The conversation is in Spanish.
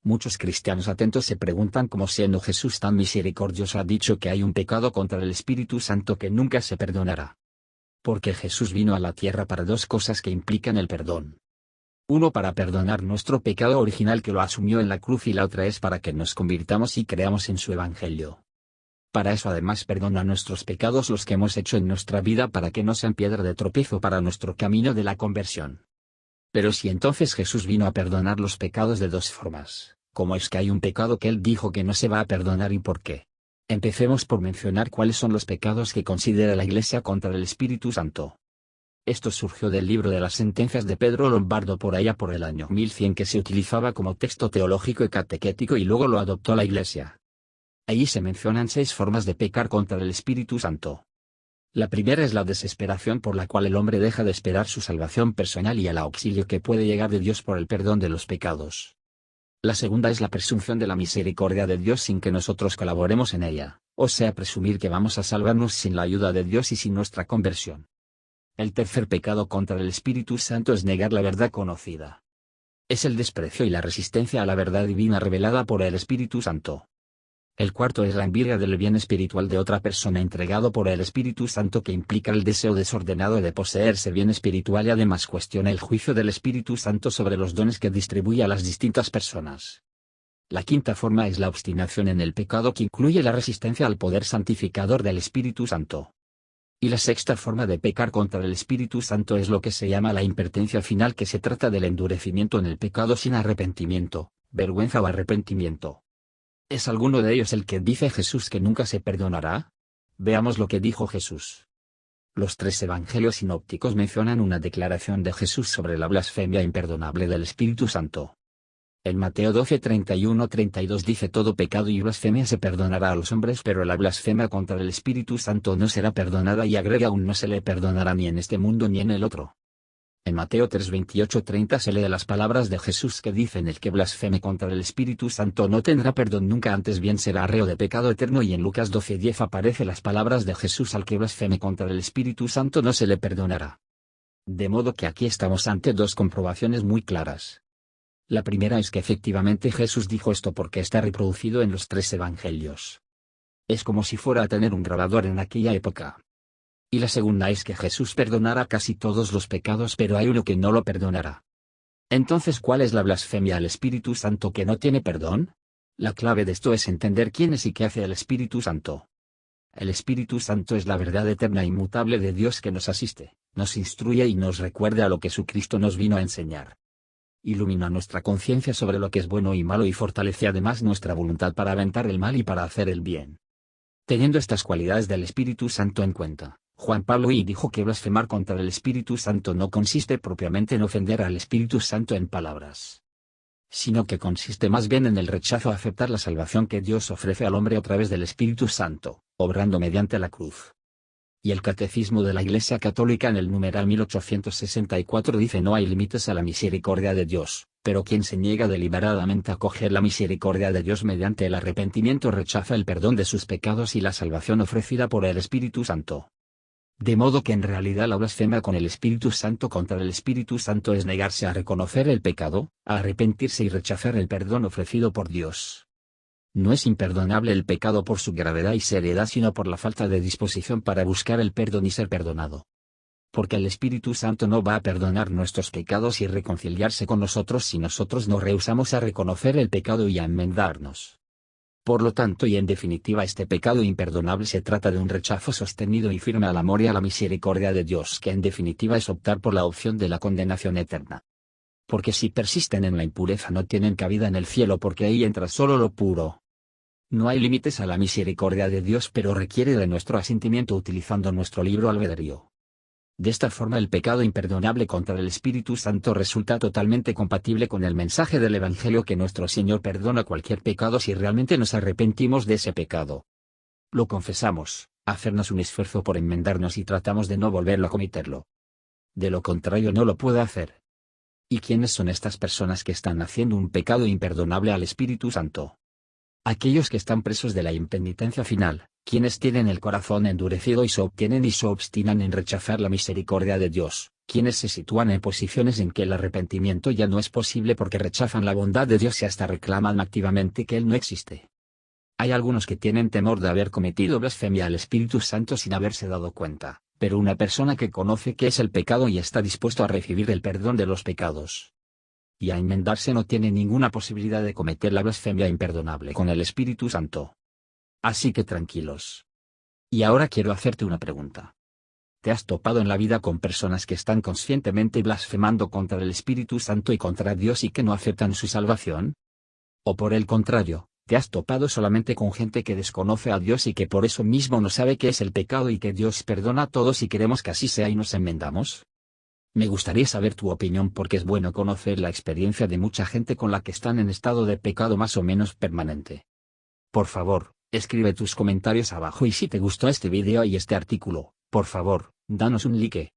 Muchos cristianos atentos se preguntan cómo, siendo Jesús tan misericordioso, ha dicho que hay un pecado contra el Espíritu Santo que nunca se perdonará. Porque Jesús vino a la tierra para dos cosas que implican el perdón. Uno, para perdonar nuestro pecado original que lo asumió en la cruz, y la otra es para que nos convirtamos y creamos en su Evangelio. Para eso además perdona nuestros pecados, los que hemos hecho en nuestra vida, para que no sean piedra de tropiezo para nuestro camino de la conversión. Pero si entonces Jesús vino a perdonar los pecados de dos formas, ¿cómo es que hay un pecado que él dijo que no se va a perdonar y por qué? Empecemos por mencionar cuáles son los pecados que considera la Iglesia contra el Espíritu Santo. Esto surgió del libro de las sentencias de Pedro Lombardo por allá por el año 1100, que se utilizaba como texto teológico y catequético y luego lo adoptó la Iglesia. Allí se mencionan 6 formas de pecar contra el Espíritu Santo. La primera es la desesperación, por la cual el hombre deja de esperar su salvación personal y el auxilio que puede llegar de Dios por el perdón de los pecados. La segunda es la presunción de la misericordia de Dios sin que nosotros colaboremos en ella, o sea, presumir que vamos a salvarnos sin la ayuda de Dios y sin nuestra conversión. El tercer pecado contra el Espíritu Santo es negar la verdad conocida. Es el desprecio y la resistencia a la verdad divina revelada por el Espíritu Santo. El cuarto es la envidia del bien espiritual de otra persona entregado por el Espíritu Santo, que implica el deseo desordenado de poseerse bien espiritual, y además cuestiona el juicio del Espíritu Santo sobre los dones que distribuye a las distintas personas. La quinta forma es la obstinación en el pecado, que incluye la resistencia al poder santificador del Espíritu Santo. Y la sexta forma de pecar contra el Espíritu Santo es lo que se llama la impertencia final, que se trata del endurecimiento en el pecado sin arrepentimiento, vergüenza o arrepentimiento. ¿Es alguno de ellos el que dice Jesús que nunca se perdonará? Veamos lo que dijo Jesús. Los 3 evangelios sinópticos mencionan una declaración de Jesús sobre la blasfemia imperdonable del Espíritu Santo. En Mateo 12, 31-32 dice: todo pecado y blasfemia se perdonará a los hombres, pero la blasfemia contra el Espíritu Santo no será perdonada, y agrega: aún no se le perdonará ni en este mundo ni en el otro. En Mateo 3, 28-30 se lee las palabras de Jesús que dicen: el que blasfeme contra el Espíritu Santo no tendrá perdón nunca, antes bien será reo de pecado eterno. Y en Lucas 12, 10 aparece las palabras de Jesús: al que blasfeme contra el Espíritu Santo no se le perdonará. De modo que aquí estamos ante 2 comprobaciones muy claras. La primera es que efectivamente Jesús dijo esto, porque está reproducido en los 3 evangelios. Es como si fuera a tener un grabador en aquella época. Y la segunda es que Jesús perdonará casi todos los pecados, pero hay uno que no lo perdonará. Entonces, ¿cuál es la blasfemia al Espíritu Santo que no tiene perdón? La clave de esto es entender quién es y qué hace el Espíritu Santo. El Espíritu Santo es la verdad eterna e inmutable de Dios, que nos asiste, nos instruye y nos recuerda lo que su Cristo nos vino a enseñar. Ilumina nuestra conciencia sobre lo que es bueno y malo, y fortalece además nuestra voluntad para aventar el mal y para hacer el bien. Teniendo estas cualidades del Espíritu Santo en cuenta, Juan Pablo I dijo que blasfemar contra el Espíritu Santo no consiste propiamente en ofender al Espíritu Santo en palabras, sino que consiste más bien en el rechazo a aceptar la salvación que Dios ofrece al hombre a través del Espíritu Santo, obrando mediante la cruz. Y el Catecismo de la Iglesia Católica, en el numeral 1864, dice: no hay límites a la misericordia de Dios, pero quien se niega deliberadamente a acoger la misericordia de Dios mediante el arrepentimiento rechaza el perdón de sus pecados y la salvación ofrecida por el Espíritu Santo. De modo que en realidad la blasfemia con el Espíritu Santo contra el Espíritu Santo es negarse a reconocer el pecado, a arrepentirse y rechazar el perdón ofrecido por Dios. No es imperdonable el pecado por su gravedad y seriedad, sino por la falta de disposición para buscar el perdón y ser perdonado. Porque el Espíritu Santo no va a perdonar nuestros pecados y reconciliarse con nosotros si nosotros nos rehusamos a reconocer el pecado y a enmendarnos. Por lo tanto, y en definitiva, este pecado imperdonable se trata de un rechazo sostenido y firme al amor y a la misericordia de Dios, que en definitiva es optar por la opción de la condenación eterna. Porque si persisten en la impureza no tienen cabida en el cielo, porque ahí entra solo lo puro. No hay límites a la misericordia de Dios, pero requiere de nuestro asentimiento utilizando nuestro libre albedrío. De esta forma, el pecado imperdonable contra el Espíritu Santo resulta totalmente compatible con el mensaje del Evangelio, que nuestro Señor perdona cualquier pecado si realmente nos arrepentimos de ese pecado. Lo confesamos, hacemos un esfuerzo por enmendarnos y tratamos de no volverlo a cometerlo. De lo contrario, no lo puede hacer. ¿Y quiénes son estas personas que están haciendo un pecado imperdonable al Espíritu Santo? Aquellos que están presos de la impenitencia final, quienes tienen el corazón endurecido y se obstinan en rechazar la misericordia de Dios, quienes se sitúan en posiciones en que el arrepentimiento ya no es posible porque rechazan la bondad de Dios y hasta reclaman activamente que Él no existe. Hay algunos que tienen temor de haber cometido blasfemia al Espíritu Santo sin haberse dado cuenta, pero una persona que conoce qué es el pecado y está dispuesto a recibir el perdón de los pecados y a enmendarse no tiene ninguna posibilidad de cometer la blasfemia imperdonable con el Espíritu Santo. Así que tranquilos. Y ahora quiero hacerte una pregunta. ¿Te has topado en la vida con personas que están conscientemente blasfemando contra el Espíritu Santo y contra Dios y que no aceptan su salvación? ¿O por el contrario, te has topado solamente con gente que desconoce a Dios y que por eso mismo no sabe qué es el pecado y que Dios perdona a todos y queremos que así sea y nos enmendamos? Me gustaría saber tu opinión porque es bueno conocer la experiencia de mucha gente con la que están en estado de pecado más o menos permanente. Por favor, escribe tus comentarios abajo y si te gustó este video y este artículo, por favor, danos un like.